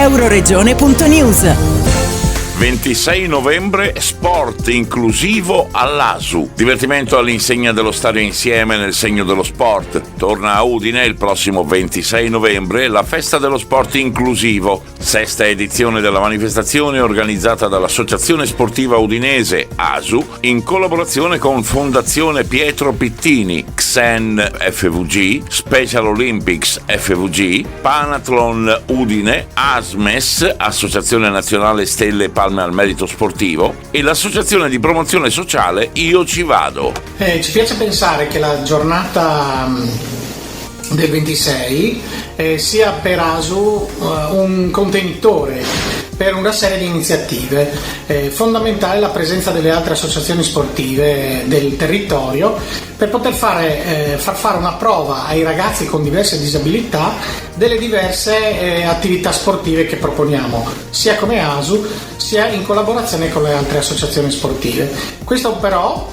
Euroregione.news. 26 novembre, sport inclusivo all'ASU. Divertimento all'insegna dello stare insieme nel segno dello sport. Torna a Udine il prossimo 26 novembre la festa dello sport inclusivo, sesta edizione della manifestazione organizzata dall'Associazione Sportiva Udinese ASU in collaborazione con Fondazione Pietro Pittini, Xen FVG, Special Olympics FVG, Panathlon Udine, ASMES, Associazione Nazionale Stelle Palme al Merito Sportivo, e l'Associazione di Promozione Sociale Io Ci Vado. Ci piace pensare che la giornata del 26 sia per ASU un contenitore per una serie di iniziative. Fondamentale la presenza delle altre associazioni sportive del territorio per poter far fare una prova ai ragazzi con diverse disabilità delle diverse attività sportive che proponiamo, sia come ASU sia in collaborazione con le altre associazioni sportive. Questo però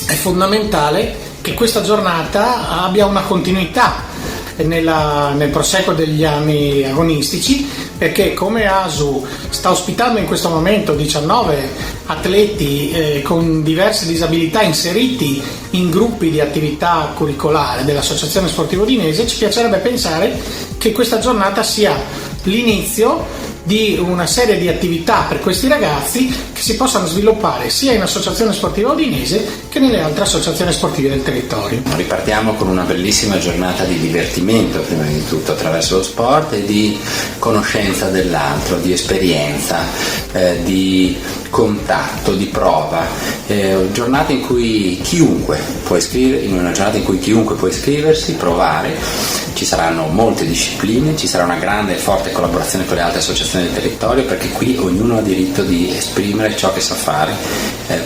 è fondamentale che questa giornata abbia una continuità nel proseguo degli anni agonistici, perché come ASU sta ospitando in questo momento 19 atleti con diverse disabilità inseriti in gruppi di attività curricolare dell'Associazione Sportiva Udinese, ci piacerebbe pensare che questa giornata sia l'inizio di una serie di attività per questi ragazzi che si possano sviluppare sia in Associazione Sportiva Udinese che nelle altre associazioni sportive del territorio. Ripartiamo con una bellissima giornata di divertimento, prima di tutto attraverso lo sport, e di conoscenza dell'altro, di esperienza, di contatto, di prova. Giornata in cui chiunque può iscriversi, provare. Ci saranno molte discipline, ci sarà una grande e forte collaborazione con le altre associazioni del territorio, perché qui ognuno ha diritto di esprimere ciò che sa fare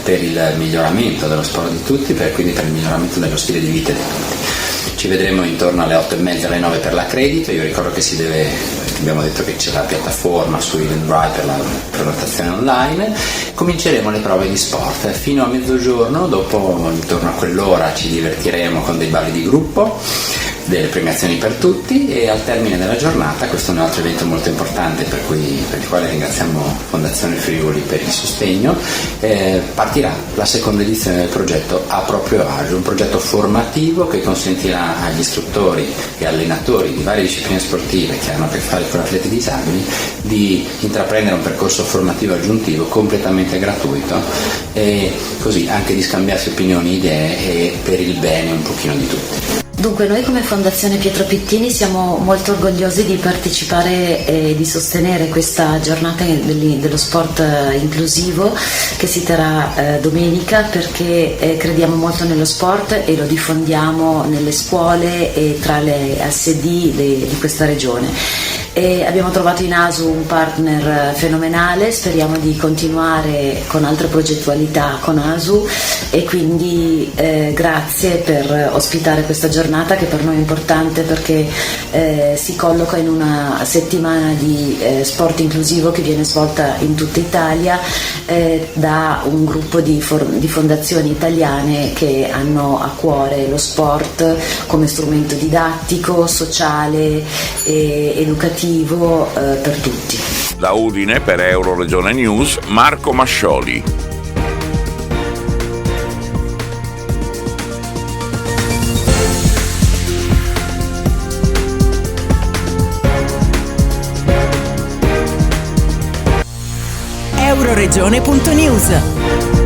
per il miglioramento dello sport di tutti, quindi per il miglioramento dello stile di vita di tutti. Ci vedremo intorno alle 8:30, alle 9 per l'accredito. Io ricordo che abbiamo detto che c'è la piattaforma su Eventbrite per la prenotazione online. Cominceremo le prove di sport fino a mezzogiorno, dopo intorno a quell'ora ci divertiremo con dei balli di gruppo, delle premiazioni per tutti, e al termine della giornata, questo è un altro evento molto importante per il quale ringraziamo Fondazione Friuli per il sostegno, partirà la seconda edizione del progetto A Proprio Agio, un progetto formativo che consentirà agli istruttori e allenatori di varie discipline sportive che hanno a che fare con atleti disabili di intraprendere un percorso formativo aggiuntivo completamente gratuito, e così anche di scambiarsi opinioni, idee, e per il bene un pochino di tutti. Dunque, noi come Fondazione Pietro Pittini siamo molto orgogliosi di partecipare e di sostenere questa giornata dello sport inclusivo che si terrà domenica, perché crediamo molto nello sport e lo diffondiamo nelle scuole e tra le SD di questa regione. E abbiamo trovato in ASU un partner fenomenale, speriamo di continuare con altre progettualità con ASU, e quindi grazie per ospitare questa giornata che per noi è importante, perché si colloca in una settimana di sport inclusivo che viene svolta in tutta Italia da un gruppo di fondazioni italiane che hanno a cuore lo sport come strumento didattico, sociale e educativo per tutti. Da Udine per Euroregione News, Marco Mascioli. Euroregione.news.